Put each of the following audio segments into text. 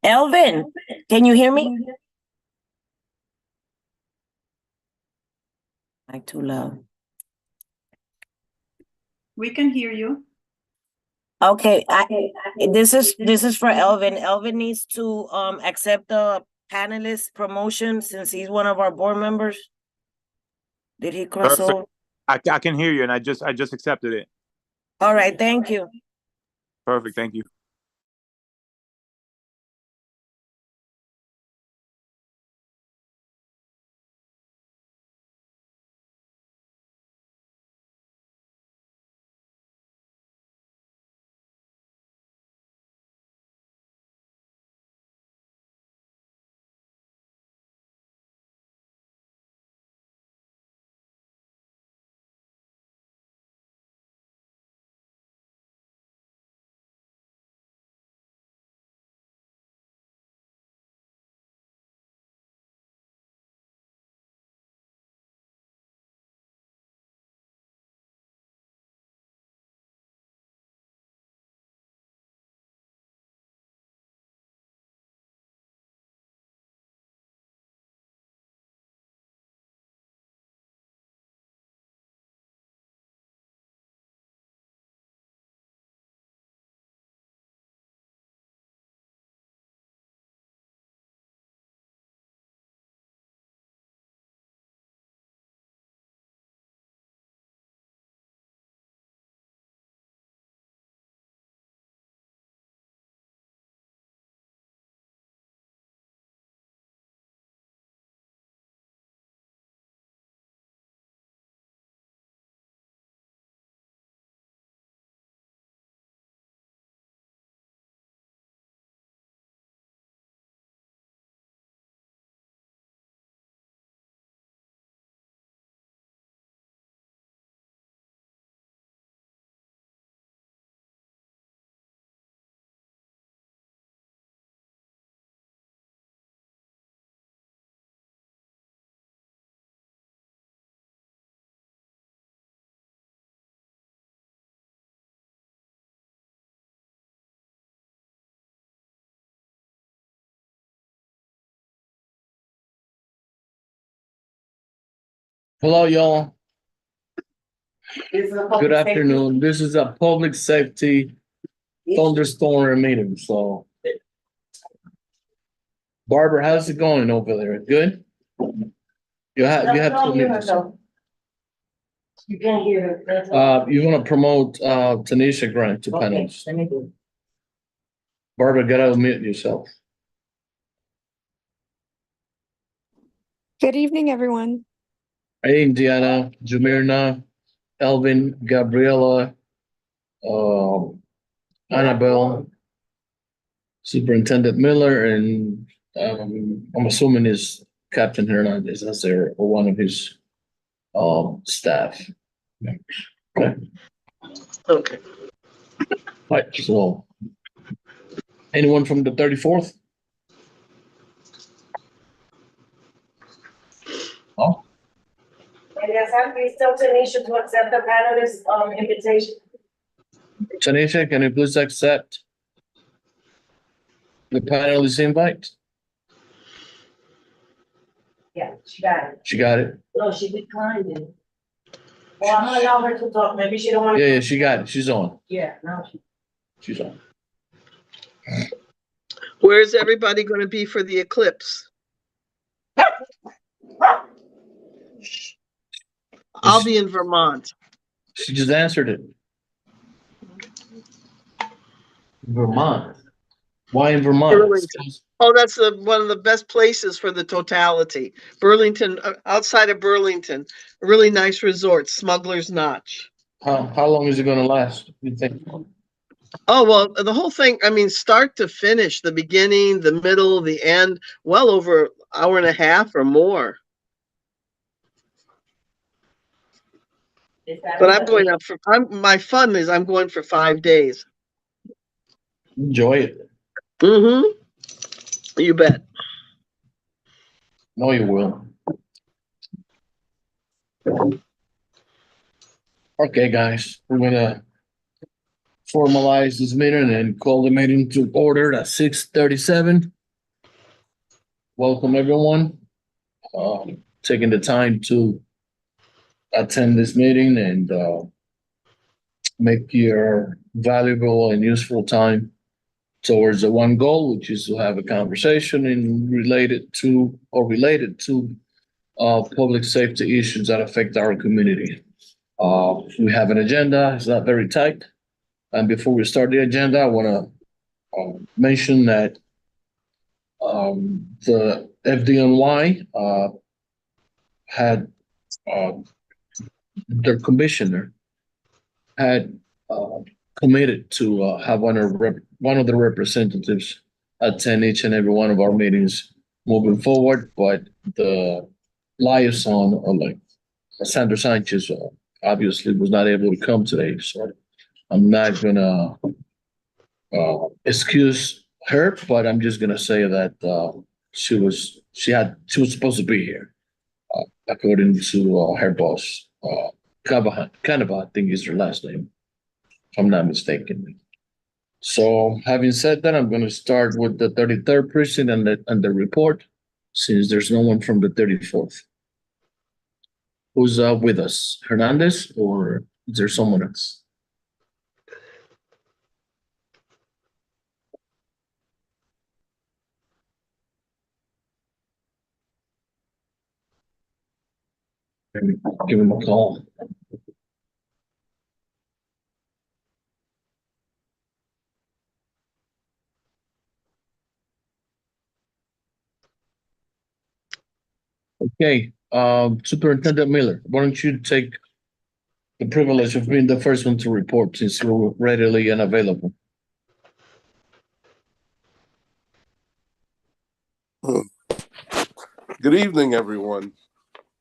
Elvin, can you hear me? Like too loud. We can hear you. Okay, this is for Elvin. Elvin needs to accept the panelist promotion since he's one of our board members. Did he cross over? I can hear you, and I just accepted it. All right, thank you. Perfect, thank you. Hello, y'all. Good afternoon. This is a public safety thunderstorm meeting. So, Barbara, how's it going over there? Good. You have 2 minutes. You can't hear her. You want to promote Tanisha Grant to panelists? Barbara, gotta unmute yourself. Good evening, everyone. Hey, Indiana, Jamirna, Elvin, Gabriela, Annabelle, Superintendent Miller, and I'm assuming is Captain Hernandez as there or one of his staff members. Okay. Okay. Right. So, anyone from the 34th? Oh, Yes, I'm still Tanisha to accept the panelist invitation. Tanisha, can you please accept the panelist invite? Yeah, she got it. She got it. No, she declined it. Well, I'm gonna allow her to talk. Maybe she don't want to. Yeah, she got it. She's on. Yeah, no. She's on. Where's everybody going to be for the eclipse? I'll be in Vermont. She just answered it. Vermont. Why in Vermont? Burlington. Oh, that's one of the best places for the totality. Burlington, outside of Burlington, a really nice resort, Smuggler's Notch. How long is it gonna last, you think? Oh, well, the whole thing, I mean, start to finish, the beginning, the middle, the end, well over an hour and a half or more. But I'm going up for, my fun is I'm going for 5 days. Enjoy it. Mm-hmm. You bet. No, you will. Okay, guys, we're gonna formalize this meeting and call the meeting to order at 6:37. Welcome, everyone. Taking the time to attend this meeting and make your valuable and useful time towards the one goal, which is to have a conversation related to public safety issues that affect our community. We have an agenda. It's not very tight. And before we start the agenda, I want to mention that the FDNY had their commissioner had committed to have one of the representatives attend each and every one of our meetings moving forward, but the liaison, like Sandra Sanchez, obviously was not able to come today, so I'm not gonna excuse her, but I'm just gonna say that she was supposed to be here, according to her boss, Kanaba, I think is her last name, if I'm not mistaken. So having said that, I'm going to start with the 33rd precinct and the report, since there's no one from the 34th. Who's with us? Hernandez, or is there someone else? Give him a call. Okay, Superintendent Miller, why don't you take the privilege of being the first one to report, since you're readily and available. Good evening, everyone.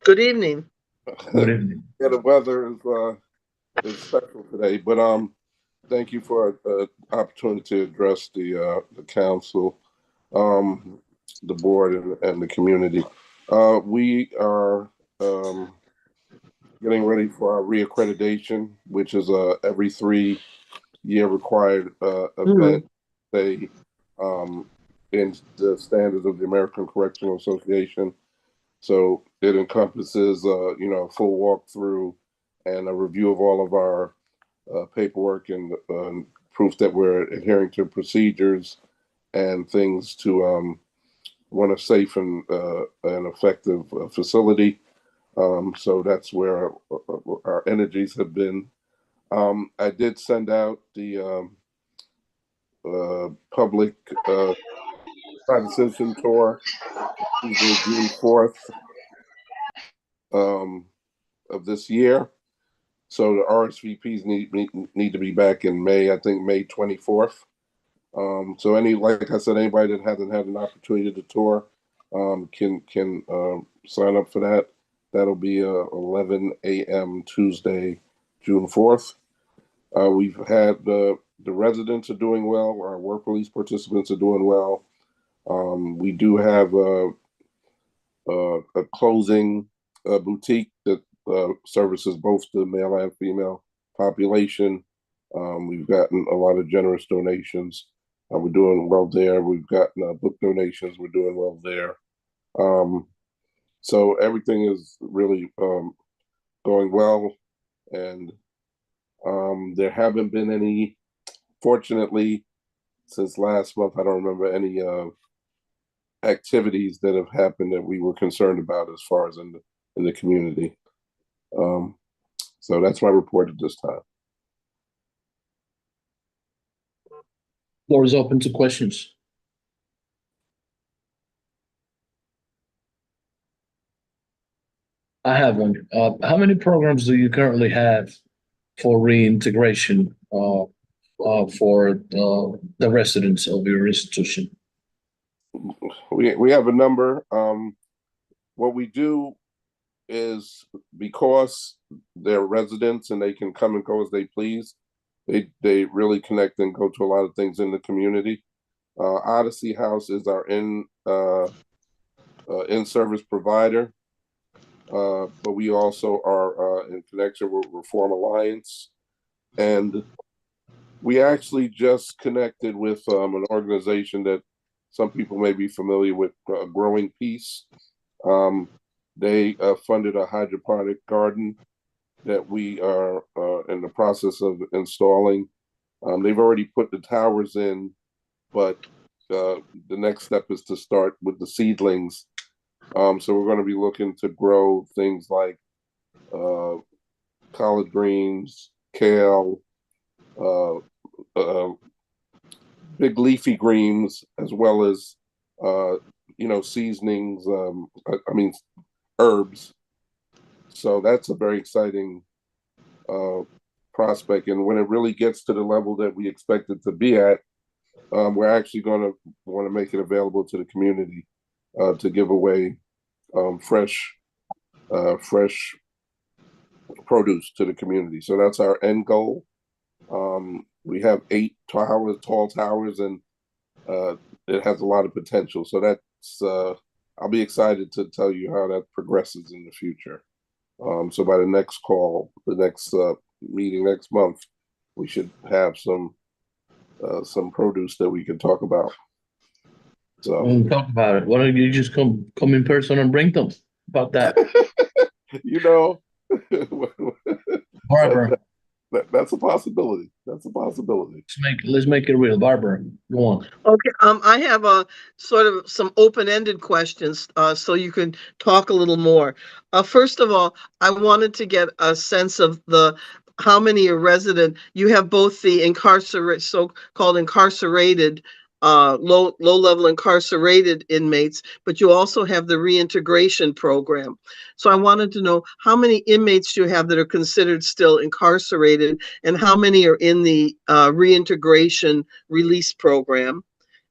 Good evening. Good evening. Yeah, the weather is special today, but thank you for the opportunity to address the council, the board, and the community. We are getting ready for our reaccreditation, which is every 3-year required event. They in the standards of the American Correctional Association. So it encompasses, a full walkthrough and a review of all of our paperwork and proof that we're adhering to procedures and things to run a safe and effective facility. So that's where our energies have been. I did send out the public private citizen tour Tuesday, June 4th of this year. So the RSVPs need to be back in May, I think May 24th. So like I said, anybody that hasn't had an opportunity to tour can sign up for that. That'll be 11 a.m. Tuesday, June 4th. We've had the residents are doing well. Our work release participants are doing well. We do have a closing boutique that services both the male and female population. We've gotten a lot of generous donations. We're doing well there. We've gotten book donations. We're doing well there. So everything is really going well. And there haven't been any, fortunately, since last month, I don't remember any activities that have happened that we were concerned about as far as in the community. So that's my report at this time. Floor is open to questions. I have one. How many programs do you currently have for reintegration for the residents of your institution? We have a number. What we do is, because they're residents and they can come and go as they please, they really connect and go to a lot of things in the community. Odyssey House is our in-service provider, but we also are in connection with Reform Alliance, and We actually just connected with an organization that some people may be familiar with, Growing Peace. They funded a hydroponic garden that we are in the process of installing. They've already put the towers in, but the next step is to start with the seedlings. So we're going to be looking to grow things like collard greens, kale, uh, uh, big leafy greens, as well as seasonings. I mean herbs. So that's a very exciting prospect. And when it really gets to the level that we expect it to be at, we're actually going to want to make it available to the community to give away fresh produce to the community. So that's our end goal. We have 8 tall towers, and it has a lot of potential. So that's I'll be excited to tell you how that progresses in the future. So by the next call, the next meeting next month, we should have some produce that we can talk about. So We'll talk about it. Why don't you just come in person and bring them? About that, Barbara. that's a possibility. That's a possibility. Let's make it real, Barbara. Go on. Okay, I have a sort of some open-ended questions, so you can talk a little more. First of all, I wanted to get a sense of how many are resident. You have both the so-called incarcerated, low-level incarcerated inmates, but you also have the reintegration program. So I wanted to know how many inmates you have that are considered still incarcerated, and how many are in the reintegration release program.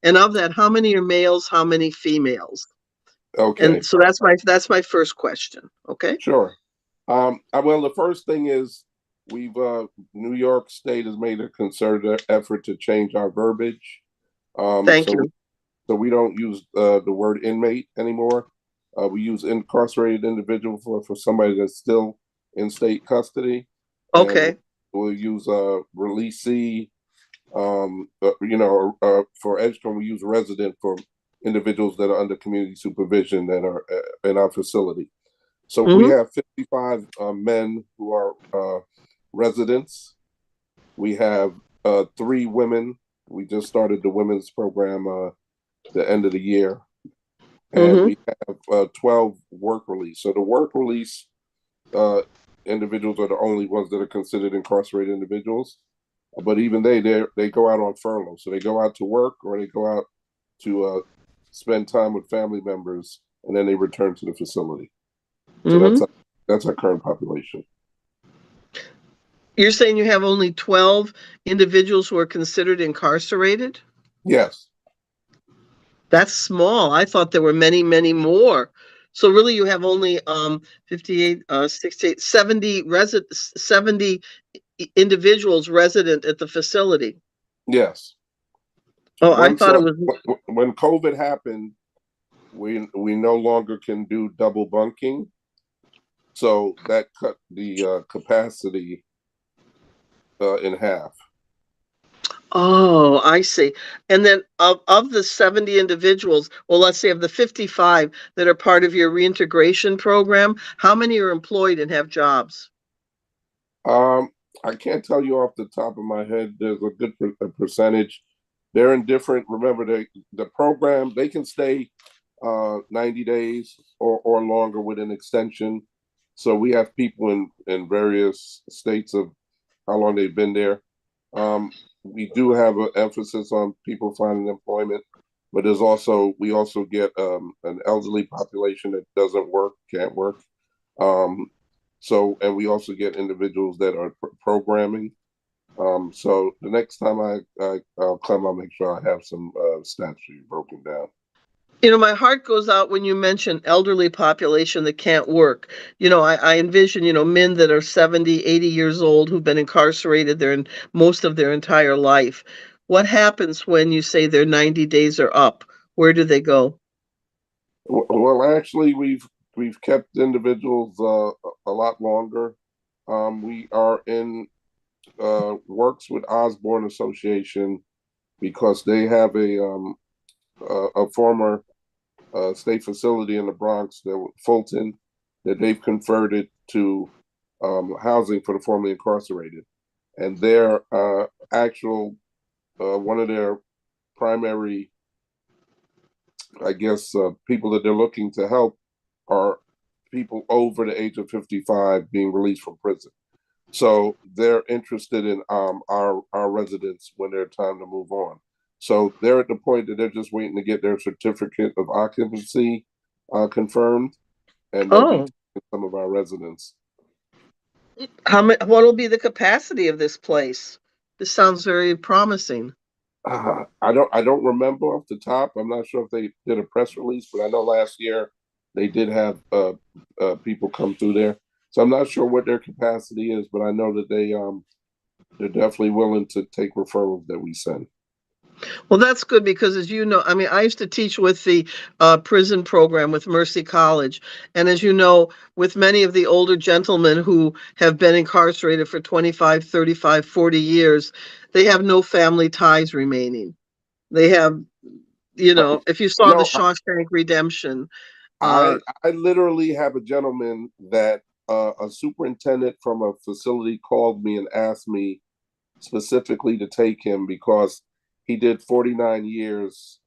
And of that, how many are males, how many females? Okay. And so that's my first question. Okay. Sure. Well, the first thing is New York State has made a concerted effort to change our verbiage. Thank you. So we don't use the word inmate anymore. We use incarcerated individual for somebody that's still in state custody. Okay. And we'll use releasee. For Edgecombe, we use resident for individuals that are under community supervision that are in our facility. So we have 55 men who are residents. We have 3 women. We just started the women's program the end of the year. And we have 12 work release. So the work release individuals are the only ones that are considered incarcerated individuals. But even they go out on furlough. So they go out to work, or they go out to spend time with family members, and then they return to the facility. So that's our current population. You're saying you have only 12 individuals who are considered incarcerated? Yes. That's small. I thought there were many, many more. So really you have only 58, 68, 70 70 individuals resident at the facility. Yes. Oh, I thought it was when COVID happened, we no longer can do double bunking. So that cut the capacity in half. Oh, I see. And then of the 70 individuals, well, let's say of the 55 that are part of your reintegration program, how many are employed and have jobs? I can't tell you off the top of my head. There's a good percentage. They're in different. Remember, the program, they can stay 90 days or longer with an extension. So we have people in various states of how long they've been there. We do have an emphasis on people finding employment, but we also get an elderly population that can't work. And we also get individuals that are programming. So the next time I'll come, I'll make sure I have some stats for you broken down. My heart goes out when you mention elderly population that can't work. I envision, men that are 70, 80 years old who've been incarcerated most of their entire life. What happens when you say their 90 days are up? Where do they go? Well, actually, we've kept individuals a lot longer. We are in works with Osborne Association because they have a former state facility in the Bronx, Fulton, that they've converted to housing for the formerly incarcerated. And their actual, one of their primary, I guess, people that they're looking to help are people over the age of 55 being released from prison. So they're interested in our residents when they're time to move on. So they're at the point that they're just waiting to get their certificate of occupancy confirmed, and they'll be taking some of our residents. What will be the capacity of this place? This sounds very promising. I don't remember off the top. I'm not sure if they did a press release, but I know last year they did have people come through there. So I'm not sure what their capacity is, but I know that they're definitely willing to take referrals that we send. Well, that's good because, as you know, I mean, I used to teach with the prison program with Mercy College. And as you know, with many of the older gentlemen who have been incarcerated for 25, 35, 40 years, they have no family ties remaining. They have, you know, if you saw the Shawshank Redemption. I literally have a gentleman that a superintendent from a facility called me and asked me specifically to take him because he did 49 years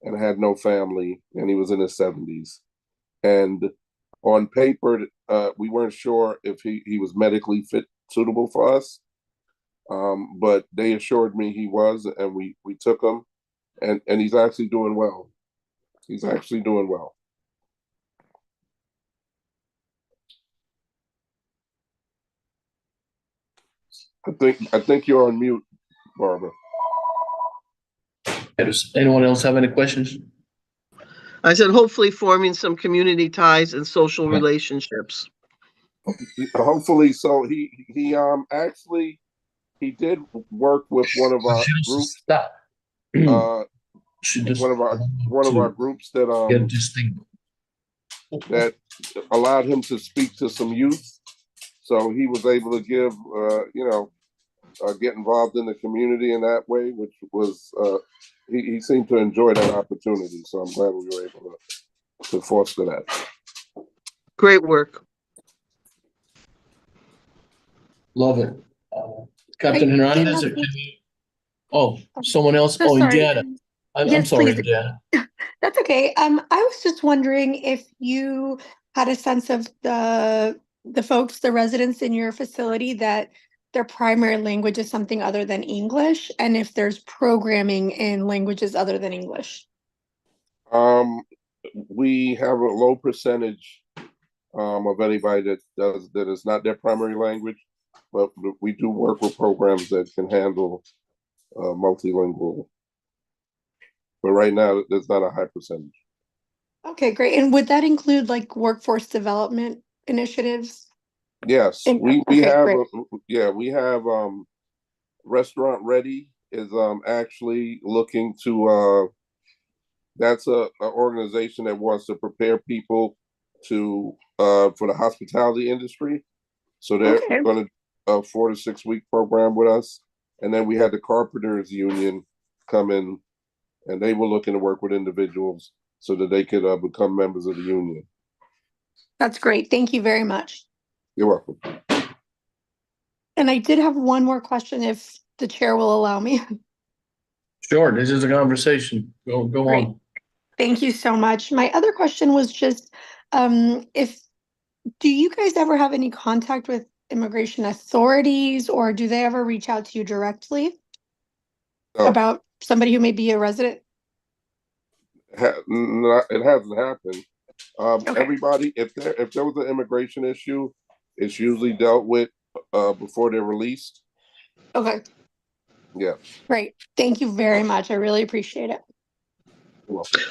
and had no family, and he was in his 70s. And on paper, we weren't sure if he was medically suitable for us, but they assured me he was, and we took him, and he's actually doing well. He's actually doing well. I think you're on mute, Barbara. Does anyone else have any questions? I said, hopefully forming some community ties and social relationships. Hopefully, so he actually he did work with one of our groups. Stop. One of our groups that allowed him to speak to some youth. So he was able to give get involved in the community in that way, which was he seemed to enjoy that opportunity. So I'm glad we were able to foster that. Great work. Love it. Captain Hernandez, someone else. So Indiana. I'm sorry, please. Indiana. That's okay. I was just wondering if you had a sense of the folks, the residents in your facility, that their primary language is something other than English, and if there's programming in languages other than English. We have a low percentage of anybody that is not their primary language, but we do work with programs that can handle multilingual. But right now, there's not a high percentage. Okay, great. And would that include like workforce development initiatives? Yes, we have Restaurant Ready is actually looking to that's a organization that wants to prepare people to for the hospitality industry. So they're going to a 4 to 6 week program with us. And then we had the Carpenters Union come in, and they were looking to work with individuals so that they could become members of the union. That's great. Thank you very much. You're welcome. And I did have one more question, if the chair will allow me. Sure, this is a conversation. Go Great. on. Thank you so much. My other question was just, do you guys ever have any contact with immigration authorities, or do they ever reach out to you directly about somebody who may be a resident? It hasn't happened. Everybody, if there was an immigration issue, it's usually dealt with before they're released. Okay. Yeah. Great. Thank you very much. I really appreciate it. You're welcome.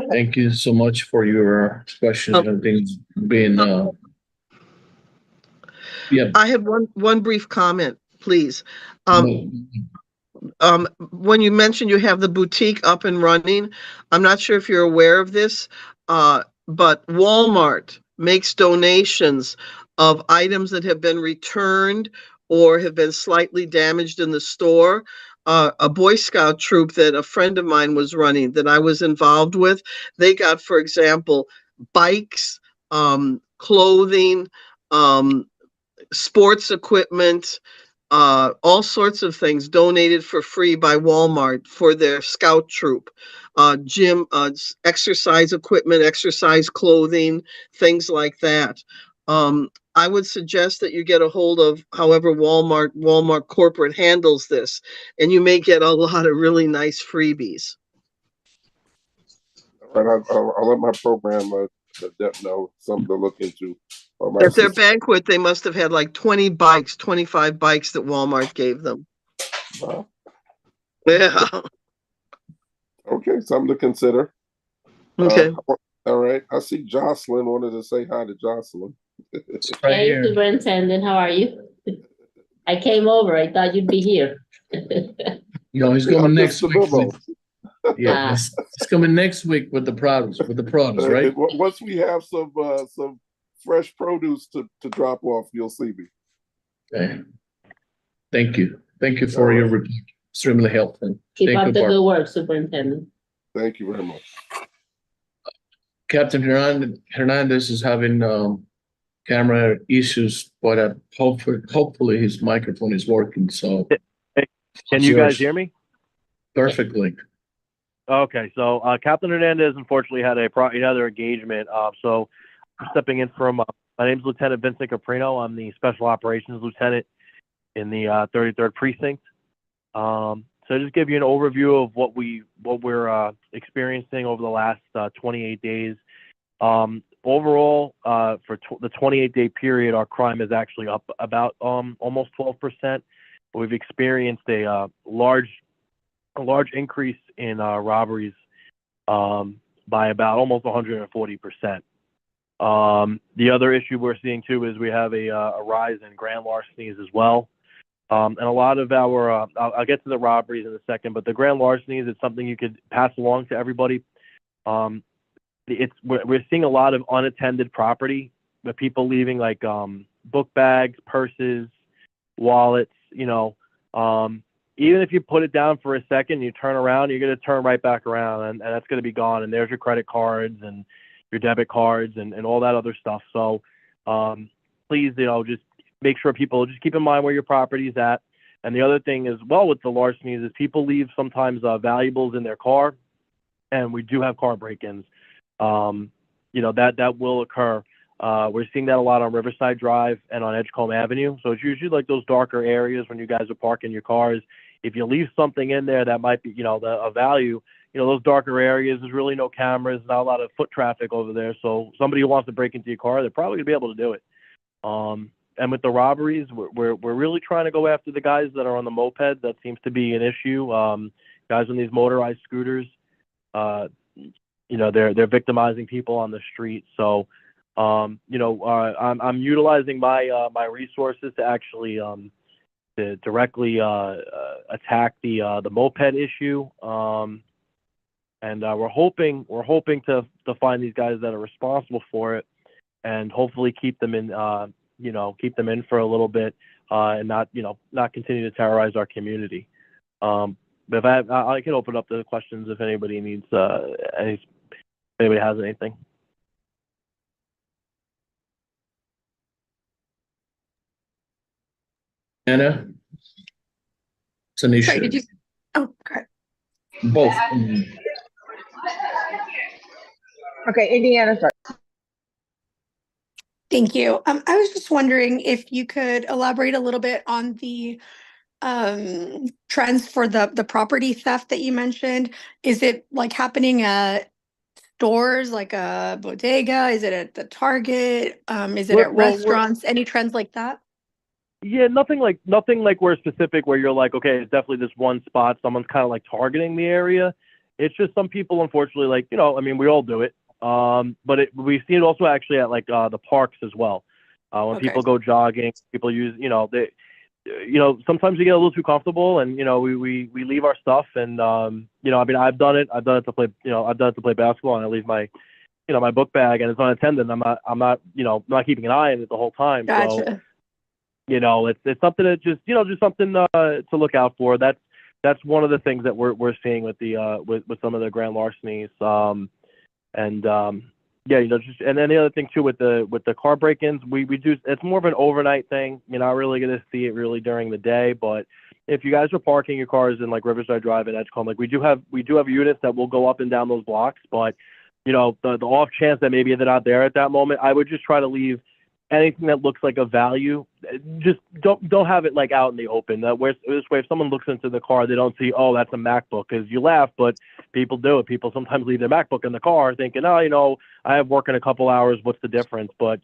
Thank you so much for your questions and things being. I have one brief comment, please. When you mentioned you have the boutique up and running, I'm not sure if you're aware of this, but Walmart makes donations of items that have been returned or have been slightly damaged in the store. A Boy Scout troop that a friend of mine was running that I was involved with, they got, for example, bikes, clothing, sports equipment, all sorts of things donated for free by Walmart for their scout troop. Gym, exercise equipment, exercise clothing, things like that. I would suggest that you get a hold of however Walmart corporate handles this, and you may get a lot of really nice freebies. All right, I'll let my program the dep know something to look into. My At their assistant- banquet, they must have had like 20 bikes, 25 bikes that Walmart gave them. Wow. Yeah. Okay, something to consider. Okay. All right. I see Jocelyn wanted to say hi to Jocelyn. It's right Hey, here. Superintendent, how are you? I came over. I thought you'd be here. No, he's coming I'm next just a week. bubble. Yeah, he's coming next week with the products, right? Once we have some fresh produce to drop off, you'll see me. Okay. Thank you. Thank you All for right. your report. Extremely helpful. Keep Thank up you, the Barb. good work, Superintendent. Thank you very much. Captain Hernandez is having camera issues, but hopefully his microphone is working. So Can you guys hear me? perfectly? Okay, so Captain Hernandez unfortunately had another engagement. So I'm stepping in from my name is Lieutenant Vincent Caprino. I'm the Special Operations Lieutenant in the 33rd Precinct. So just give you an overview of what we're experiencing over the last 28 days. Overall, for the 28-day period, our crime is actually up about almost 12%. We've experienced a large increase in robberies by about almost 140%. The other issue we're seeing too is we have a rise in grand larcenies as well. And a lot of our, I'll get to the robberies in a second, but the grand larcenies is something you could pass along to everybody. We're seeing a lot of unattended property, with people leaving like book bags, purses, wallets. Even if you put it down for a second, you turn around, you're going to turn right back around, and that's going to be gone. And there's your credit cards and your debit cards and all that other stuff. So please, just make sure people just keep in mind where your property is at. And the other thing as well with the larcenies is people leave sometimes valuables in their car, and we do have car break-ins. That will occur. We're seeing that a lot on Riverside Drive and on Edgecombe Avenue. So it's usually like those darker areas when you guys are parking your cars. If you leave something in there that might be, a value, those darker areas, there's really no cameras, not a lot of foot traffic over there. So somebody who wants to break into your car, they're probably gonna be able to do it. And with the robberies, we're really trying to go after the guys that are on the moped. That seems to be an issue. Guys on these motorized scooters, they're victimizing people on the street. So, I'm utilizing my resources to actually to directly attack the moped issue. And we're hoping to find these guys that are responsible for it, and hopefully keep them in for a little bit, and not continue to terrorize our community. But if I can open up the questions if anybody needs if anybody has anything. Anna, it's an issue. Sorry, did you? Oh, okay. Both. Okay, Indiana, sorry. Thank you. I was just wondering if you could elaborate a little bit on the trends for the property theft that you mentioned. Is it like happening at stores like a bodega? Is it at the Target? Is it at restaurants? Any trends like that? Yeah, nothing like we're specific where you're like, okay, it's definitely this one spot. Someone's kind of like targeting the area. It's just some people, unfortunately, we all do it. But we've seen it also actually at like the parks as well. When Okay. people go jogging, people use, sometimes you get a little too comfortable, and we leave our stuff, and I've done it to play basketball, and I leave my my book bag and it's unattended, I'm not keeping an eye on it the whole time. Gotcha. So, it's something that just something to look out for. That's one of the things that we're seeing with the with some of the grand larcenies. And then the other thing too with the car break-ins, we do, it's more of an overnight thing. You're not really going to see it really during the day, but if you guys are parking your cars in like Riverside Drive and Edgecombe, like we do have units that will go up and down those blocks, but the off chance that maybe they're not there at that moment, I would just try to leave anything that looks like a value. Just don't have it like out in the open. This way, if someone looks into the car, they don't see, oh, that's a MacBook, because you laugh, but people do it. People sometimes leave their MacBook in the car thinking, oh, I have work in a couple hours. What's the difference? But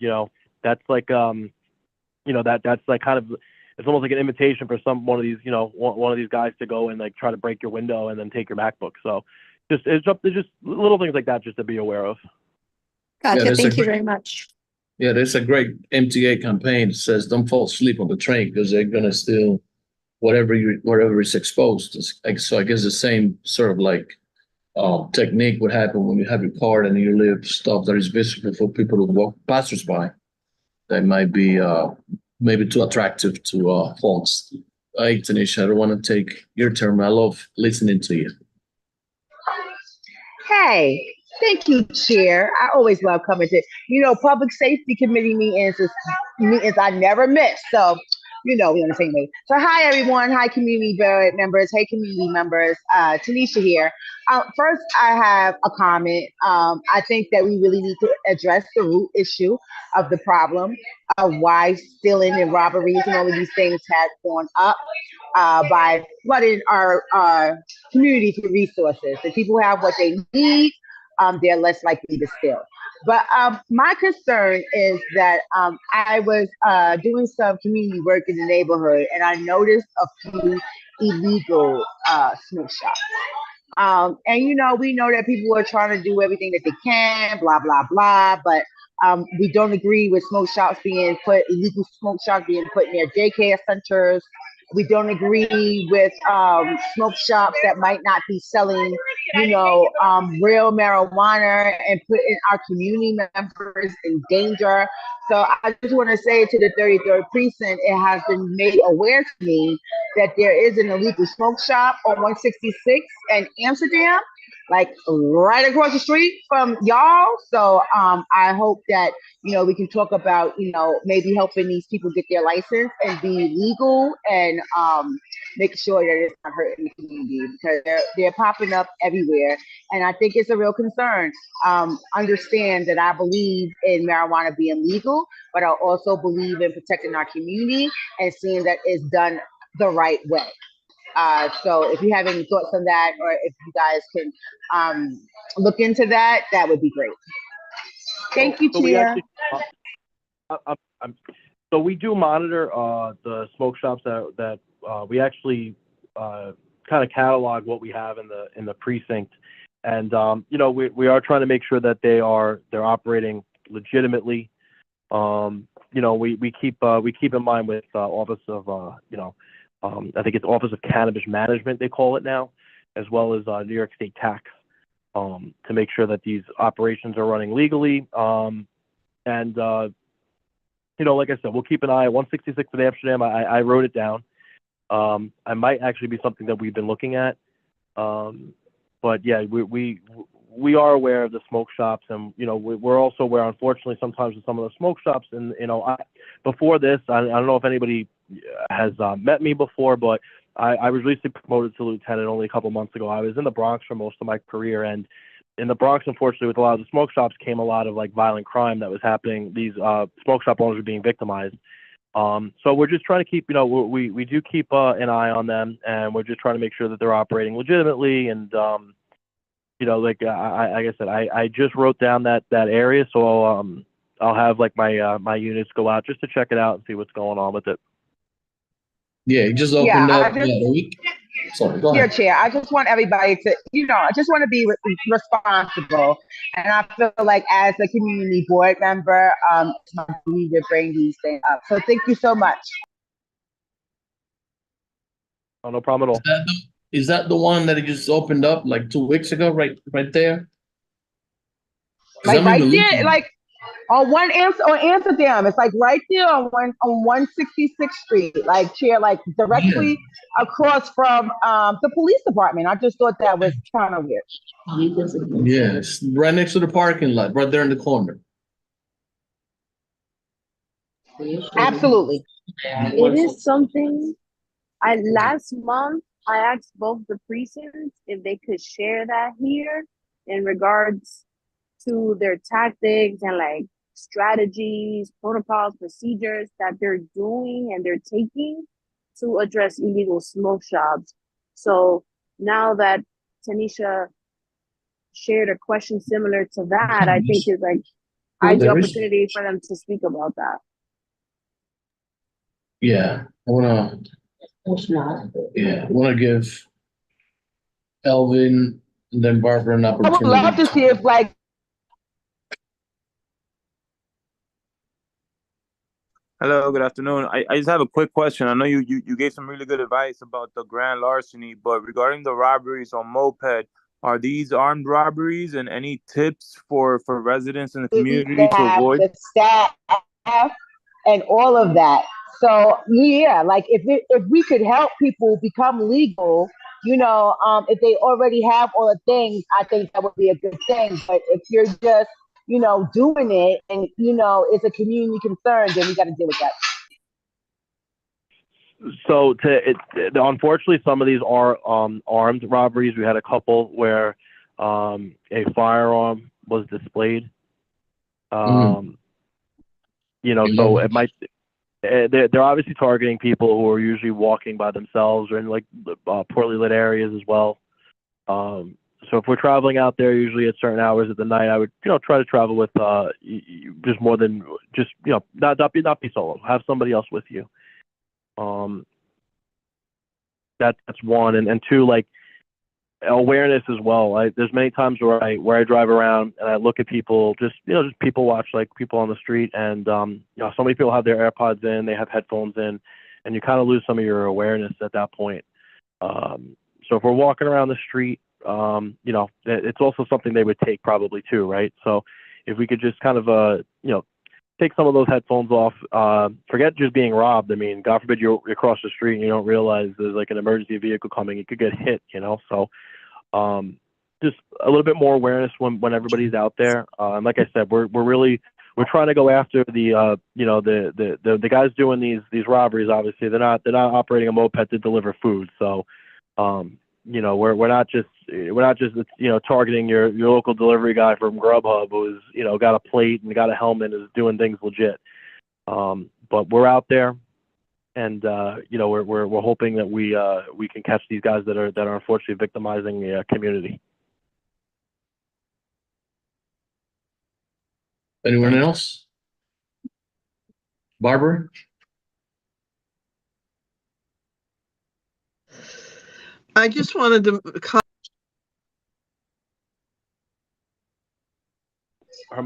that's like that's like kind of, it's almost like an invitation for one of these guys to go and like try to break your window and then take your MacBook. So it's just little things like that just to be aware of. Gotcha. Yeah, Thank you very much. Yeah, there's a great MTA campaign that says don't fall asleep on the train because they're gonna steal whatever is exposed. So I guess the same sort of like technique would happen when you have your car and you leave stuff that is visible for people to walk passersby that might be maybe too attractive to folks. Hey, Tanisha, I don't want to take your turn. I love listening to you. Hey, thank you, Chair. I always love coming to, Public Safety Committee meetings I never miss. So, we're on the same page. So, hi, everyone. Hi, community board members. Hey, community members. Tanisha here. First, I have a comment. I think that we really need to address the root issue of the problem of why stealing and robberies and all of these things have gone up by flooding our community with resources. If people have what they need, they're less likely to steal. But my concern is that I was doing some community work in the neighborhood, and I noticed a few illegal smoke shops. And we know that people are trying to do everything that they can, blah, blah, blah. But we don't agree with illegal smoke shops being put near daycare centers. We don't agree with smoke shops that might not be selling, real marijuana and putting our community members in danger. So I just want to say to the 33rd precinct, it has been made aware to me that there is an illegal smoke shop on 166 in Amsterdam, like right across the street from y'all. So I hope that, we can talk about, maybe helping these people get their license and be legal and make sure that it's not hurting the community, because they're popping up everywhere. And I think it's a real concern. Understand that I believe in marijuana being legal, but I also believe in protecting our community and seeing that it's done the right way. So if you have any thoughts on that, or if you guys can look into that, that would be great. Thank you, Chair. So we do monitor the smoke shops that we actually kind of catalog what we have in the precinct, and we are trying to make sure that they're operating legitimately. We keep in mind with Office of I think it's Office of Cannabis Management, they call it now, as well as New York State Tax, to make sure that these operations are running legally. Like I said, we'll keep an eye at 166 in Amsterdam. I wrote it down. I might actually be something that we've been looking at. But yeah, we are aware of the smoke shops, and we're also aware, unfortunately, sometimes with some of the smoke shops. And before this, I don't know if anybody has met me before, but I was recently promoted to lieutenant only a couple months ago. I was in the Bronx for most of my career, and in the Bronx, unfortunately, with a lot of the smoke shops came a lot of like violent crime that was happening. These smoke shop owners were being victimized. So we're just trying to keep, we do keep an eye on them, and we're just trying to make sure that they're operating legitimately. And like I said, I just wrote down that area, so I'll have like my units go out just to check it out and see what's going on with it. Yeah, it just opened up a week. Sorry, go ahead. Chair, I just want everybody to, I just want to be responsible. And I feel like as a community board member, it's my duty to bring these things up. So thank you so much. Oh, no problem at all. Is that the one that just opened up like 2 weeks ago, right there? Does that Like mean the right loop? there, like on Amsterdam. It's like right there on 166th Street, like chair, like Yeah. directly across from the police department. I just thought that was kind of weird. Yes, right next to the parking lot, right there in the corner. Absolutely. It is something. Last month I asked both the precincts if they could share that here in regards to their tactics and like strategies, protocols, procedures that they're doing and they're taking to address illegal smoke shops. So now that Tanisha shared a question similar to that, I think is like ideal There is. opportunity for them to speak about that. Yeah, I wanna. Yeah, I wanna give Elvin and then Barbara an I would opportunity. love to see if like Hello, good afternoon. I just have a quick question. I know you gave some really good advice about the grand larceny, but regarding the robberies on moped, are these armed robberies, and any tips for residents in the community to have avoid? the staff and all of that. So yeah, like if we could help people become legal, if they already have all the things, I think that would be a good thing. But if you're just doing it and it's a community concern, then we got to deal with that. So unfortunately, some of these are armed robberies. We had a couple where a firearm was displayed. So it might. They're obviously targeting people who are usually walking by themselves or in like poorly lit areas as well. So if we're traveling out there, usually at certain hours of the night, I would try to travel with just more than just not be solo. Have somebody else with you. That's one, and two, like awareness as well. There's many times where I drive around and I look at people, just people watch, like people on the street, and so many people have their AirPods in, they have headphones in, and you kind of lose some of your awareness at that point. So if we're walking around the street, it's also something they would take probably too, right? So if we could just kind of take some of those headphones off, forget just being robbed. I mean, God forbid you're across the street and you don't realize there's like an emergency vehicle coming. You could get hit, So just a little bit more awareness when everybody's out there. And like I said, we're trying to go after the guys doing these robberies. Obviously, they're not operating a moped to deliver food. So we're not just targeting your local delivery guy from Grubhub who's got a plate and got a helmet and is doing things legit. But we're out there, and we're hoping that we can catch these guys that are unfortunately victimizing the community. Anyone else? Barbara? I just wanted to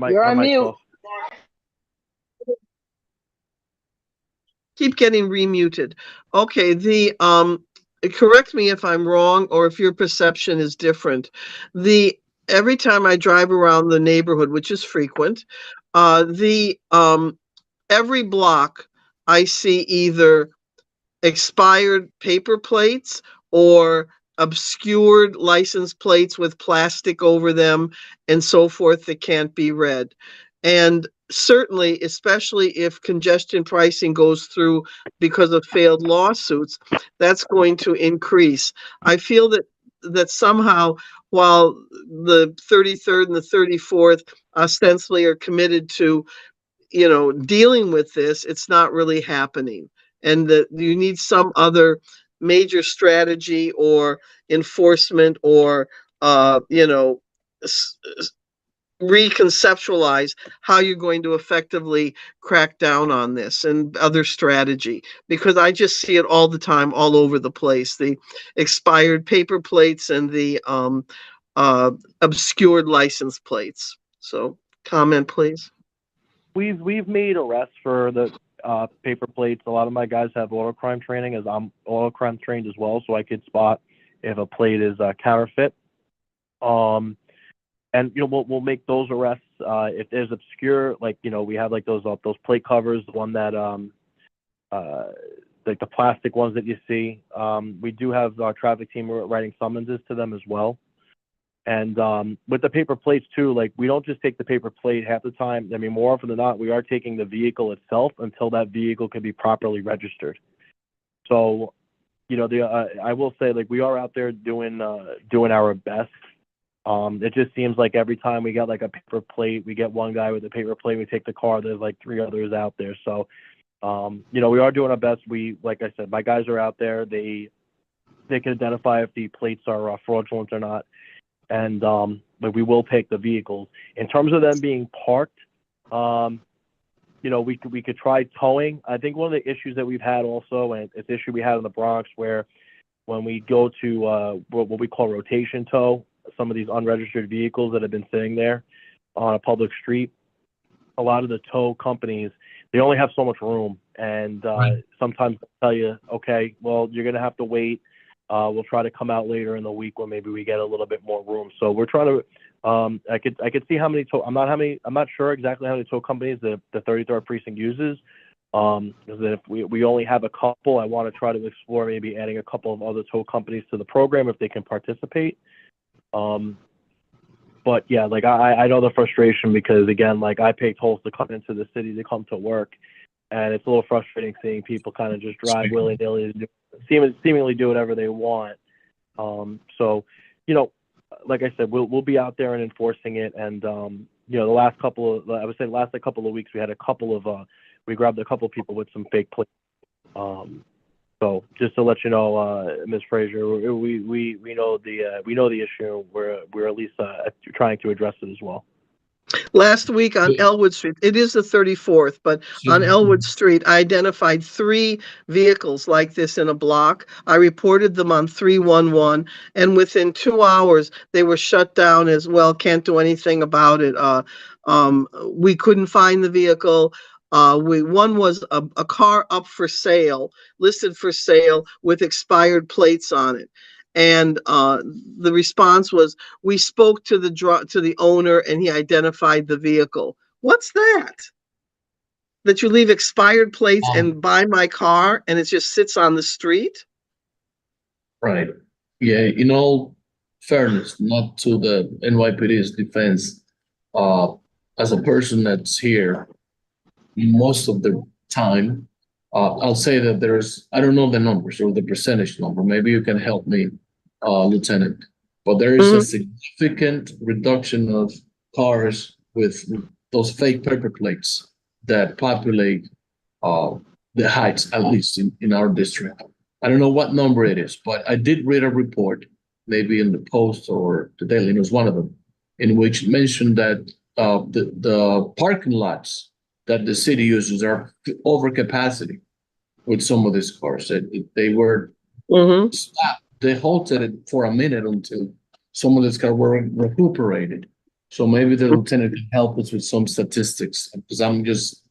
You're on mute. keep getting remuted. Okay, correct me if I'm wrong or if your perception is different. Every time I drive around the neighborhood, which is frequent, every block I see either expired paper plates or obscured license plates with plastic over them and so forth that can't be read. And certainly, especially if congestion pricing goes through because of failed lawsuits, that's going to increase. I feel that somehow, while the 33rd and the 34th ostensibly are committed to dealing with this, it's not really happening. And that you need some other major strategy or enforcement or, reconceptualize how you're going to effectively crack down on this and other strategy, because I just see it all the time, all over the place, the expired paper plates and the obscured license plates. So comment, please. We've made arrests for the paper plates. A lot of my guys have auto crime training, as I'm auto crime trained as well, so I could spot if a plate is counterfeit. And we'll make those arrests. if there's obscure, like, we have like those plate covers, the one that like the plastic ones that you see. We do have our traffic team writing summonses to them as well. And with the paper plates too, like, we don't just take the paper plate half the time. I mean, more often than not, we are taking the vehicle itself until that vehicle can be properly registered. So, I will say, like, we are out there doing our best. It just seems like every time we got like a paper plate, we get one guy with a paper plate, we take the car, there's like 3 others out there. So, we are doing our best. Like I said, my guys are out there. They can identify if the plates are fraudulent or not. And but we will take the vehicles. In terms of them being parked, we could try towing. I think one of the issues that we've had also, and it's an issue we had in the Bronx, where when we go to what we call rotation tow, some of these unregistered vehicles that have been sitting there on a public street, a lot of the tow companies, they only have so much room. And sometimes they'll tell you, okay, well, you're going to have to wait. We'll try to come out later in the week when maybe we get a little bit more room. So we're trying to, I could see how many tow, I'm not sure exactly how many tow companies the 33rd precinct uses. Because if we only have a couple, I want to try to explore maybe adding a couple of other tow companies to the program if they can participate. But yeah, like, I know the frustration, because again, like, I pay tolls to come into the city to come to work, and it's a little frustrating seeing people kind of just drive willy-nilly, seemingly do whatever they want. So, like I said, we'll be out there and enforcing it. And the last couple of weeks, we had a couple of we grabbed a couple of people with some fake plates. So just to let you know, Ms. Frazier, we know the issue. We're at least trying to address it as well. Last week on Elwood Street, it is the 34th, but on Elwood Street, I identified 3 vehicles like this in a block. I reported them on 311, and within 2 hours, they were shut down as well. Can't do anything about it. We couldn't find the vehicle. One was a car up for sale, listed for sale with expired plates on it. And the response was, we spoke to the owner and he identified the vehicle. What's that? That you leave expired plates and buy my car and it just sits on the street? Right. Yeah, in all fairness, not to the NYPD's defense, as a person that's here most of the time, I'll say that I don't know the numbers or the percentage number. Maybe you can help me, Lieutenant. But there is a significant reduction of cars with those fake paper plates that populate the heights, at least in our district. I don't know what number it is, but I did read a report, maybe in the Post or the Daily News, one of them, in which it mentioned that the parking lots that the city uses are over capacity with some of these cars. They were stopped. They halted it for a minute until some of these cars were recuperated. So maybe the lieutenant can help us with some statistics, because I'm just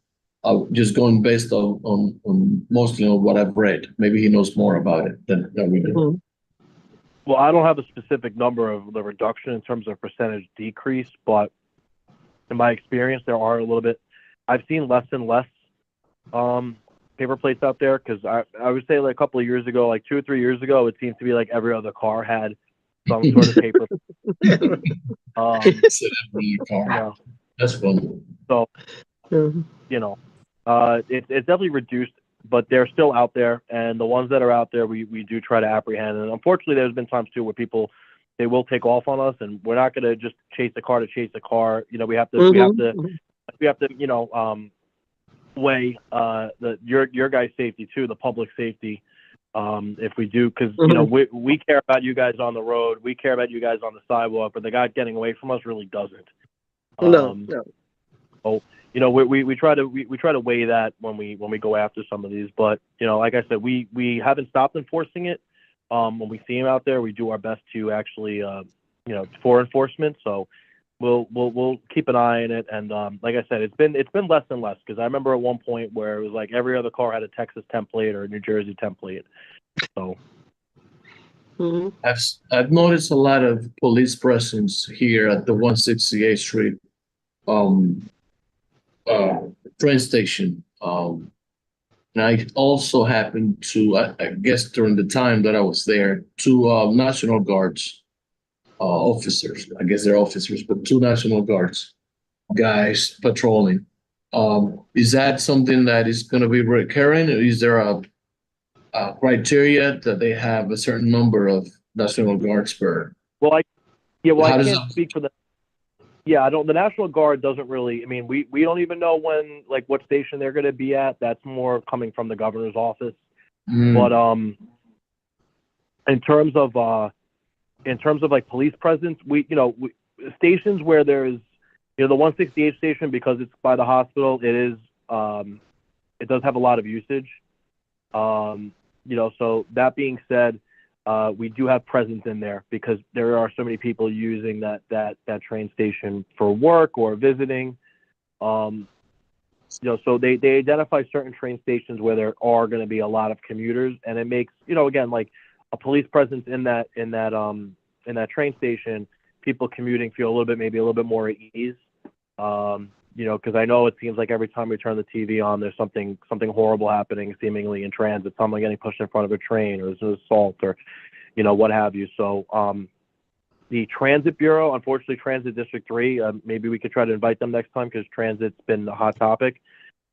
going based on mostly on what I've read. Maybe he knows more about it than we do. Well, I don't have a specific number of the reduction in terms of percentage decrease, but in my experience, there are a little bit. I've seen less and less paper plates out there, because I would say like a couple of years ago, like 2 or 3 years ago, it seemed to be like every other car had some sort of paper. That's funny. So, it's definitely reduced, but they're still out there. And the ones that are out there, we do try to apprehend. And unfortunately, there's been times too where people, they will take off on us, and we're not going to just chase a car to chase a car. We have to weigh your guys' safety too, the public safety. If we do, because we care about you guys on the road, we care about you guys on the sidewalk, but the guy getting away from us really doesn't. No. So we try to weigh that when we go after some of these, but like I said, we haven't stopped enforcing it. When we see him out there, we do our best to actually for enforcement. So we'll keep an eye on it, and like I said, it's been less and less, because I remember at one point where it was like every other car had a Texas template or a New Jersey template. So I've noticed a lot of police presence here at the 168th Street um, train station. And I also happened to, I guess during the time that I was there, two National Guards officers, I guess they're officers, but two National Guards guys patrolling. Is that something that is going to be recurring? Or is there a criteria that they have a certain number of National Guards per? Well, I How does can't that? speak for the. Yeah, I don't. The National Guard doesn't really. I mean, we don't even know when, like, what station they're going to be at. That's more coming from the governor's office. But in terms of like police presence, stations where there's, the 168 station, because it's by the hospital, it is it does have a lot of usage. So that being said, we do have presence in there because there are so many people using that train station for work or visiting. So they identify certain train stations where there are going to be a lot of commuters, and it makes, again, like a police presence in that train station, people commuting feel maybe a little bit more at ease. Because I know it seems like every time we turn the TV on, there's something horrible happening, seemingly in transit, someone getting pushed in front of a train, or there's an assault, or what have you. So the Transit Bureau, unfortunately, Transit District 3, maybe we could try to invite them next time because transit's been a hot topic.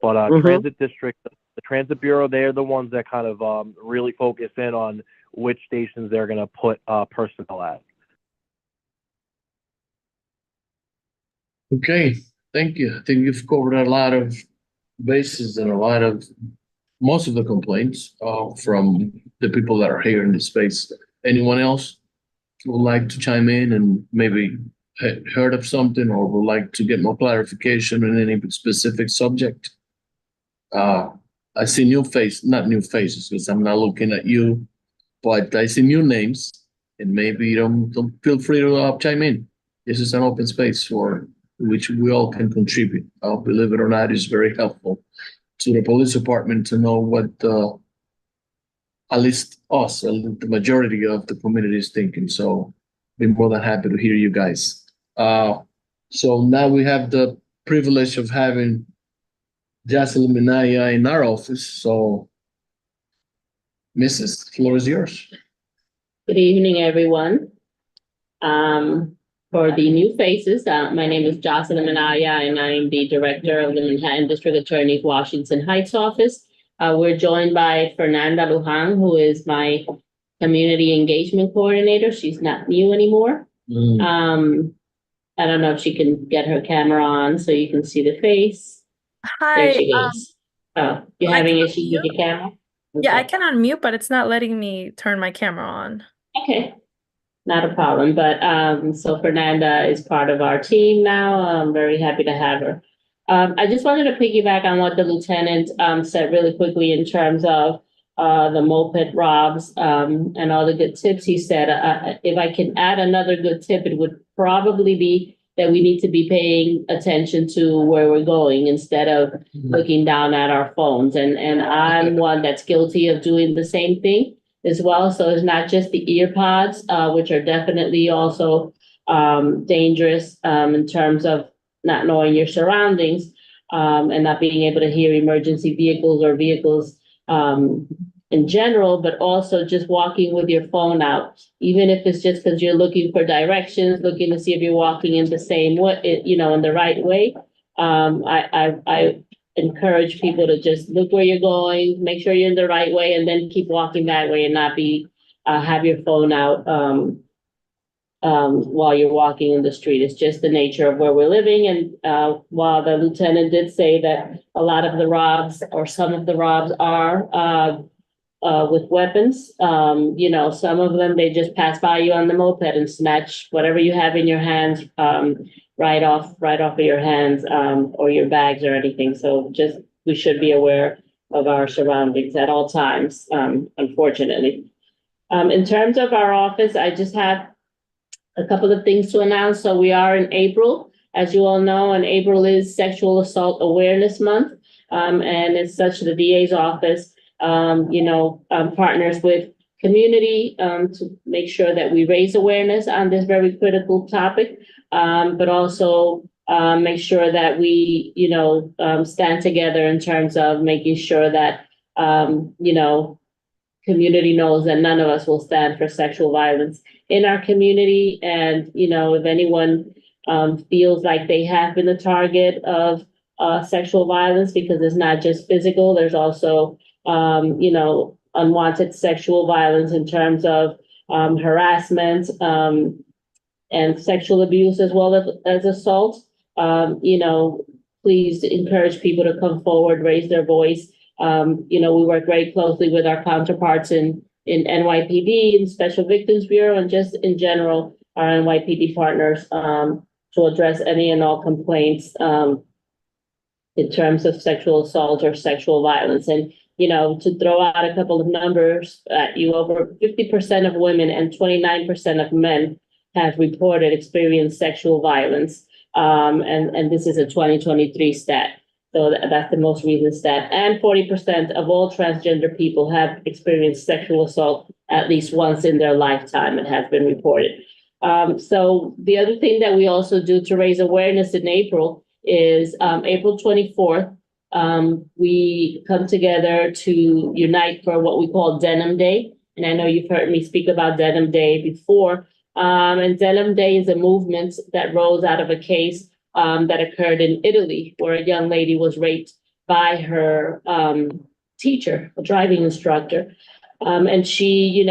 But Transit District, the Transit Bureau, they're the ones that kind of really focus in on which stations they're going to put personnel at. Okay, thank you. I think you've covered a lot of bases and most of the complaints from the people that are here in this space. Anyone else would like to chime in and maybe heard of something or would like to get more clarification on any specific subject? I see not new faces because I'm not looking at you, but I see new names, and maybe don't feel free to chime in. This is an open space for which we all can contribute. Believe it or not, it's very helpful to the police department to know what at least us, the majority of the community is thinking. So be more than happy to hear you guys. So now we have the privilege of having Jocelyn Minaya in our office. So Mrs. Floor is yours. Good evening, everyone. For the new faces, my name is Jocelyn Minaya, and I'm the director of the Manhattan District Attorney's Washington Heights office. We're joined by Fernanda Lujan, who is my community engagement coordinator. She's not new anymore. I don't know if she can get her camera on so you can see the face. Hi. There she goes. Oh, you're having issues with your camera? Okay. Yeah, I can unmute, but it's not letting me turn my camera on. Okay. Not a problem. But so Fernanda is part of our team now. I'm very happy to have her. I just wanted to piggyback on what the lieutenant said really quickly in terms of the moped robs and all the good tips he said. If I can add another good tip, it would probably be that we need to be paying attention to where we're going instead of looking down at our phones. And I'm one that's guilty of doing the same thing as well. So it's not just the ear pods, which are definitely also dangerous in terms of not knowing your surroundings and not being able to hear emergency vehicles or vehicles in general, but also just walking with your phone out, even if it's just because you're looking for directions, looking to see if you're walking in the same way, in the right way. I encourage people to just look where you're going, make sure you're in the right way, and then keep walking that way and not be have your phone out while you're walking in the street. It's just the nature of where we're living. And while the lieutenant did say that a lot of the robs or some of the robs are with weapons, some of them, they just pass by you on the moped and snatch whatever you have in your hands right off of your hands or your bags or anything. So just we should be aware of our surroundings at all times, unfortunately. In terms of our office, I just have a couple of things to announce. So we are in April, as you all know, and April is Sexual Assault Awareness Month. And as such, the DA's office, partners with community to make sure that we raise awareness on this very critical topic, but also make sure that we, stand together in terms of making sure that, community knows that none of us will stand for sexual violence in our community. And, if anyone feels like they have been the target of sexual violence, because it's not just physical, there's also, unwanted sexual violence in terms of harassment and sexual abuse as well as assault. Please encourage people to come forward, raise their voice. We work very closely with our counterparts in NYPD and Special Victims Bureau, and just in general, our NYPD partners to address any and all complaints in terms of sexual assault or sexual violence. And, to throw out a couple of numbers at you, over 50% of women and 29% of men have reported experienced sexual violence. And this is a 2023 stat. So that's the most recent stat. And 40% of all transgender people have experienced sexual assault at least once in their lifetime. It has been reported. So the other thing that we also do to raise awareness in April is April 24th. We come together to unite for what we call Denim Day. And I know you've heard me speak about Denim Day before. And Denim Day is a movement that rose out of a case that occurred in Italy, where a young lady was raped by her teacher, a driving instructor. And she,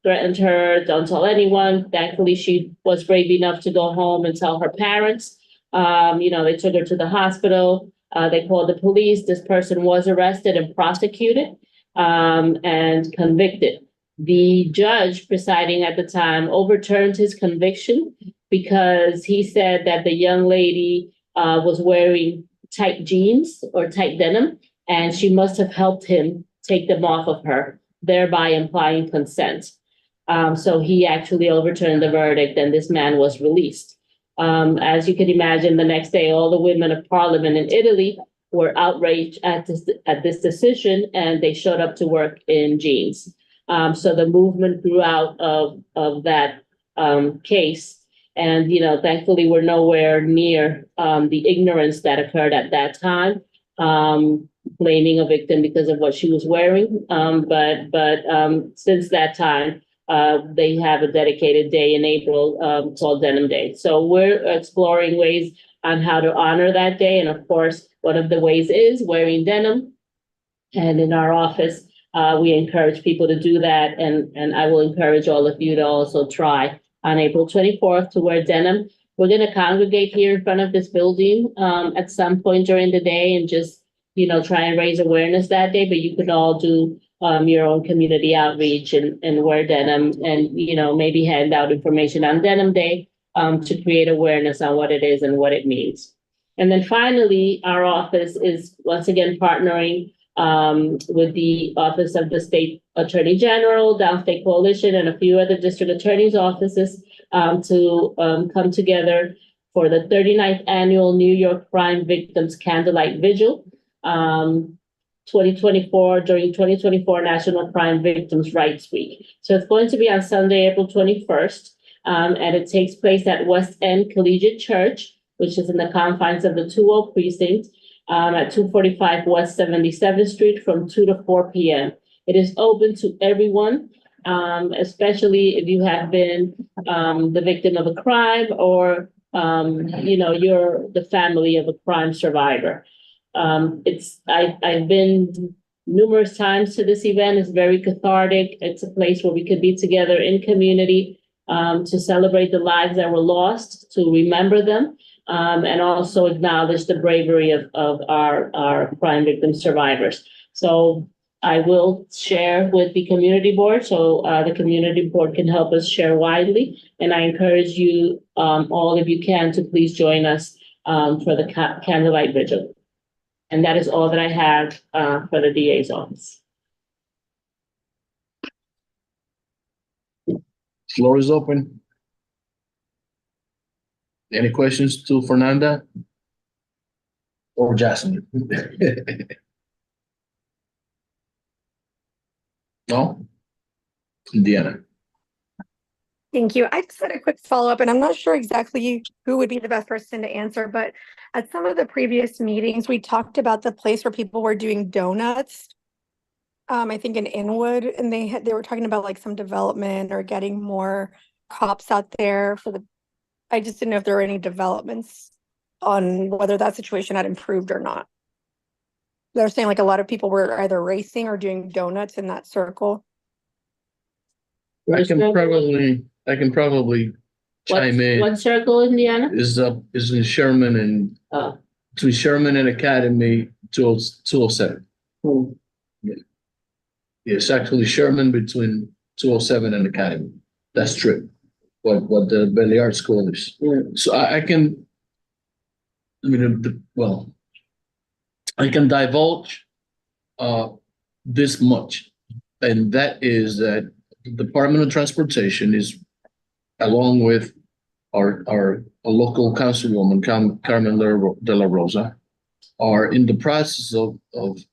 threatened her, don't tell anyone. Thankfully, she was brave enough to go home and tell her parents. They took her to the hospital. They called the police. This person was arrested and prosecuted and convicted. The judge presiding at the time overturned his conviction because he said that the young lady was wearing tight jeans or tight denim, and she must have helped him take them off of her, thereby implying consent. So he actually overturned the verdict, and this man was released. As you can imagine, the next day, all the women of parliament in Italy were outraged at this decision, and they showed up to work in jeans. So the movement grew out of that case. And, thankfully, we're nowhere near the ignorance that occurred at that time, blaming a victim because of what she was wearing. But since that time, they have a dedicated day in April called Denim Day. So we're exploring ways on how to honor that day. And of course, one of the ways is wearing denim. And in our office, we encourage people to do that. And I will encourage all of you to also try on April 24th to wear denim. We're going to congregate here in front of this building at some point during the day and just, try and raise awareness that day. But you can all do your own community outreach and wear denim and, maybe hand out information on Denim Day to create awareness on what it is and what it means. And then finally, our office is once again partnering with the Office of the State Attorney General, Downstate Coalition, and a few other district attorneys' offices to come together for the 39th Annual New York Crime Victims Candlelight Vigil 2024 during 2024 National Crime Victims' Rights Week. So it's going to be on Sunday, April 21st, and it takes place at West End Collegiate Church, which is in the confines of the 20 precinct. At 245 West 77th Street from 2 to 4 p.m. It is open to everyone, especially if you have been the victim of a crime or, you're the family of a crime survivor. I've been numerous times to this event. It's very cathartic. It's a place where we could be together in community to celebrate the lives that were lost, to remember them. And also acknowledge the bravery of our crime victim survivors. So I will share with the community board, so the community board can help us share widely. And I encourage you, all if you can, to please join us for the candlelight vigil. And that is all that I have for the DA's office. Floor is open. Any questions to Fernanda or Jasmine? No? Indiana. Thank you. I just had a quick follow-up, and I'm not sure exactly who would be the best person to answer, but at some of the previous meetings, we talked about the place where people were doing donuts. I think in Inwood, and they were talking about like some development or getting more cops out there for the. I just didn't know if there were any developments on whether that situation had improved or not. They're saying like a lot of people were either racing or doing donuts in that circle. I can probably chime in. What circle, Indiana? Is in Sherman and Oh. between Sherman and Academy 207. Hmm. Yeah. It's actually Sherman between 207 and Academy. That's true. What the Belliard School is. Yeah. So I can, I mean, I can divulge this much, and that is that the Department of Transportation is, along with our local councilwoman, Carmen De La Rosa, are in the process of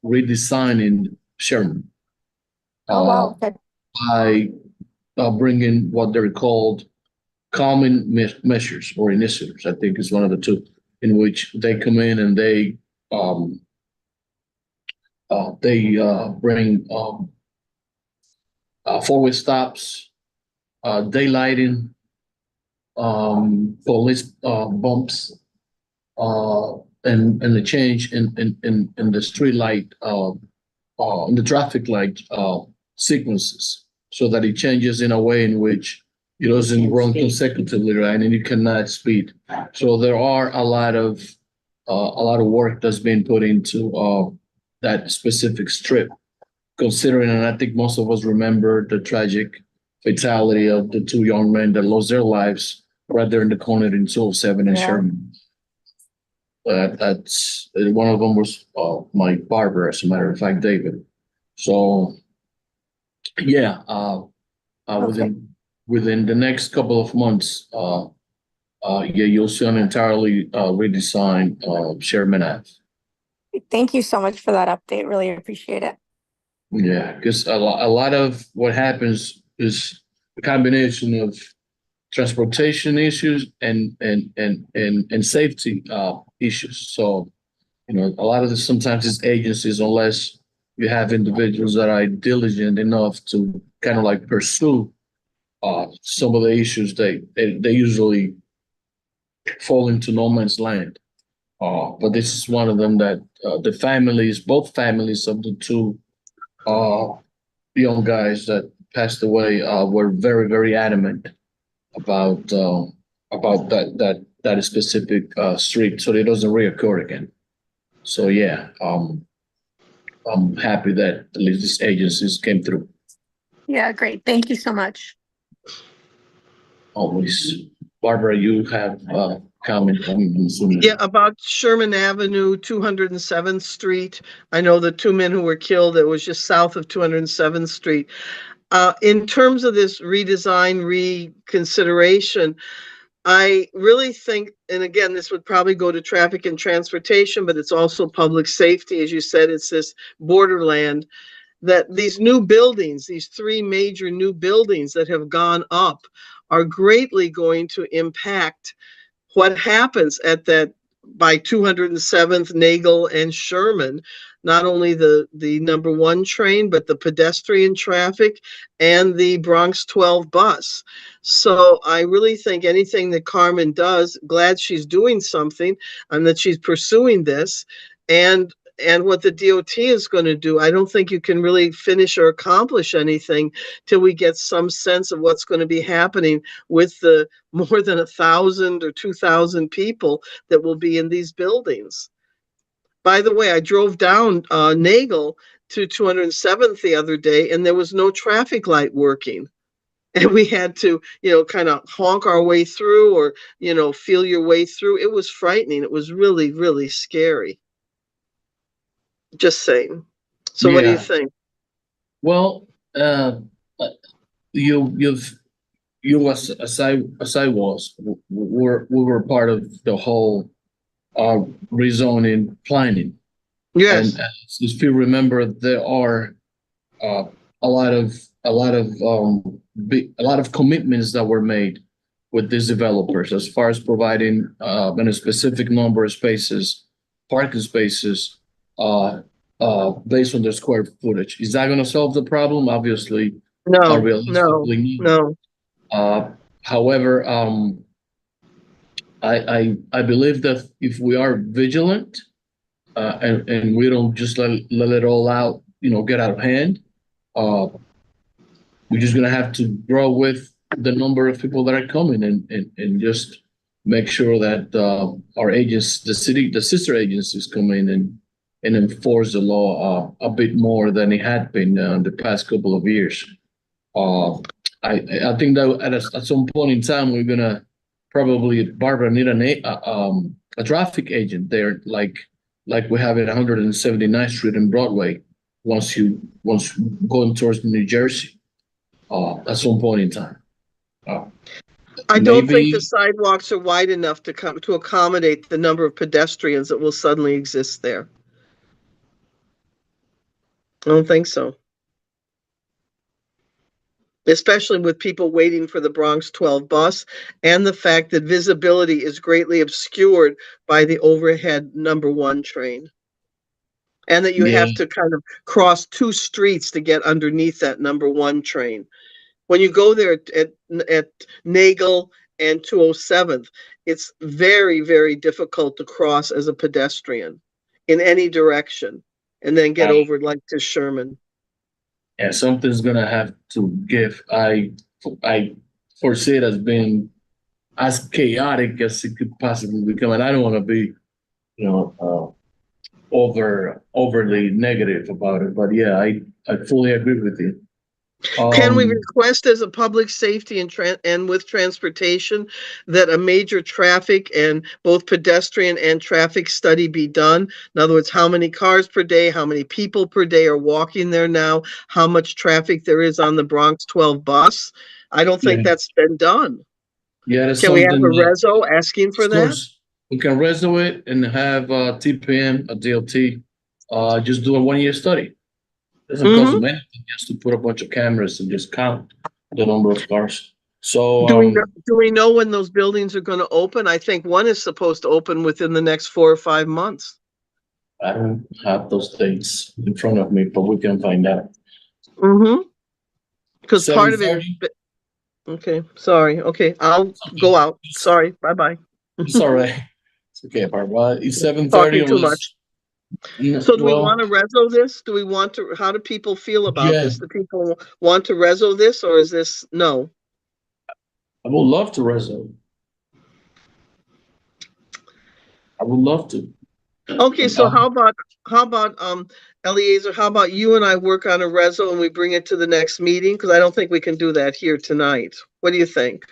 redesigning Sherman. Oh, wow. Okay. By bringing what they're called common measures or initiatives. I think is one of the two, in which they come in and they bring four-way stops, daylighting, police bumps, and the change in the street light, in the traffic light sequences, so that it changes in a way in which it doesn't run consecutively, right? And you cannot speed. So there are a lot of work that's been put into that specific strip, considering, and I think most of us remember the tragic fatality of the two young men that lost their lives right there in the corner in 207 and Sherman. That's one of them was my barber, as a matter of fact, David. So yeah, within the next couple of months, you'll see an entirely redesigned Sherman Ave. Thank you so much for that update. Really appreciate it. Yeah, because a lot of what happens is a combination of transportation issues and safety issues. So, a lot of this sometimes is agencies, unless you have individuals that are diligent enough to kind of like pursue some of the issues, they usually fall into no man's land. But this is one of them that both families of the two young guys that passed away were very, very adamant about that specific street, so it doesn't reoccur again. So yeah, I'm happy that at least these agencies came through. Yeah, great. Thank you so much. Always. Barbara, you have a comment? Yeah, about Sherman Avenue, 207th Street. I know the two men who were killed, it was just south of 207th Street. In terms of this redesign, reconsideration, I really think, and again, this would probably go to traffic and transportation, but it's also public safety. As you said, it's this borderland, that these new buildings, these three major new buildings that have gone up, are greatly going to impact what happens at that by 207th, Nagel and Sherman, not only the number one train, but the pedestrian traffic and the Bronx 12 bus. So I really think anything that Carmen does, glad she's doing something and that she's pursuing this, and what the DOT is going to do. I don't think you can really finish or accomplish anything till we get some sense of what's going to be happening with the more than 1,000 or 2,000 people that will be in these buildings. By the way, I drove down Nagel to 207th the other day, and there was no traffic light working. And we had to, kind of honk our way through, or, feel your way through. It was frightening. It was really, really scary. Just saying. So what do you think? Well, you as I was, we were part of the whole rezoning planning. Yes. And if you remember, there are a lot of a lot of a lot of commitments that were made with these developers as far as providing a specific number of spaces, parking spaces, based on their square footage. Is that going to solve the problem? Obviously, No, no, realistically, no. however, I believe that if we are vigilant and we don't just let it all out, get out of hand, we're just gonna have to grow with the number of people that are coming and just make sure that our agents, the sister agencies come in and enforce the law a bit more than it had been the past couple of years. I think that at some point in time we're gonna probably, Barbara, need a traffic agent there, like we have at 179th Street and Broadway. Once going towards New Jersey, at some point in time. I don't think the Maybe sidewalks are wide enough to accommodate the number of pedestrians that will suddenly exist there. I don't think so. Especially with people waiting for the Bronx 12 bus and the fact that visibility is greatly obscured by the overhead number 1 train. And that you have to kind of cross 2 streets to get underneath that number 1 train. When you go there at Nagel and 207th, it's very, very difficult to cross as a pedestrian in any direction and then get over like to Sherman. Yeah, something's gonna have to give. I foresee it as being as chaotic as it could possibly become, and I don't want to be, overly negative about it. But yeah, I fully agree with you. Can we request as a public safety and with transportation that a major traffic and both pedestrian and traffic study be done? In other words, how many cars per day, how many people per day are walking there now, how much traffic there is on the Bronx 12 bus? I don't think that's been done. Yeah, that's Can we have a something reso asking for of that? course, we can reso it and have TPM, a DLT, just do a 1-year study. Doesn't cost them anything just to put a bunch of cameras and just count the number of cars. So Do we know when those buildings are going to open? I think one is supposed to open within the next 4 or 5 months. I don't have those dates in front of me, but we can find out. Because part of it. Okay, sorry. Okay, I'll go out. Sorry. Bye-bye. It's all right. It's okay, Barbara. It's 7:30. Talking too much. So do we Well, want to reso this? Do we want to, how do people feel about Yeah. this? Do people want to reso this or is this no? I would love to resume. I would love to. Okay, so how about Eliezer, how about you and I work on a reso and we bring it to the next meeting? Because I don't think we can do that here tonight. What do you think?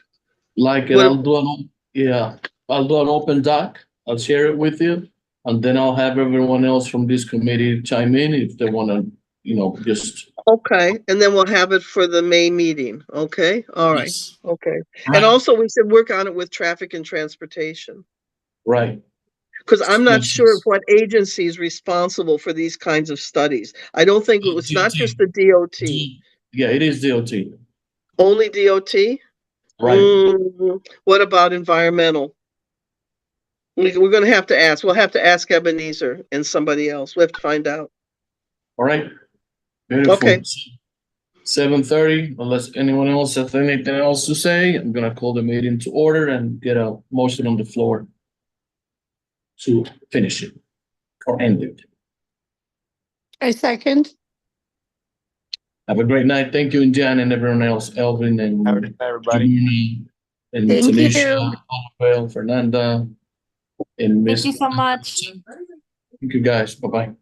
Like it, What- I'll do an open doc. I'll share it with you, and then I'll have everyone else from this committee chime in if they want to, just. Okay, and then we'll have it for the May meeting. Okay, all right. Yes. Okay. Right. And also we should work on it with traffic and transportation. Right. Because I'm not Yes, sure yes. what agency is responsible for these kinds of studies. I don't think it was not DOT. just the DOT, Yeah, it is DOT. only DOT. Right. What about environmental? We're going to have to ask. We'll have to ask Ebenezer and somebody else. We have to find out. All right. Beautiful. Okay. 7:30. Unless anyone else has anything else to say, I'm gonna call the meeting to order and get a motion on the floor to finish it or end it. I second. Have a great night. Thank you, Indiana, and everyone else, Elvin and Have a good night, everybody. Jimmy and Thank Tanisha, you. Annabelle, Fernanda, and Miss. Thank you so much. Thank you, guys. Bye-bye.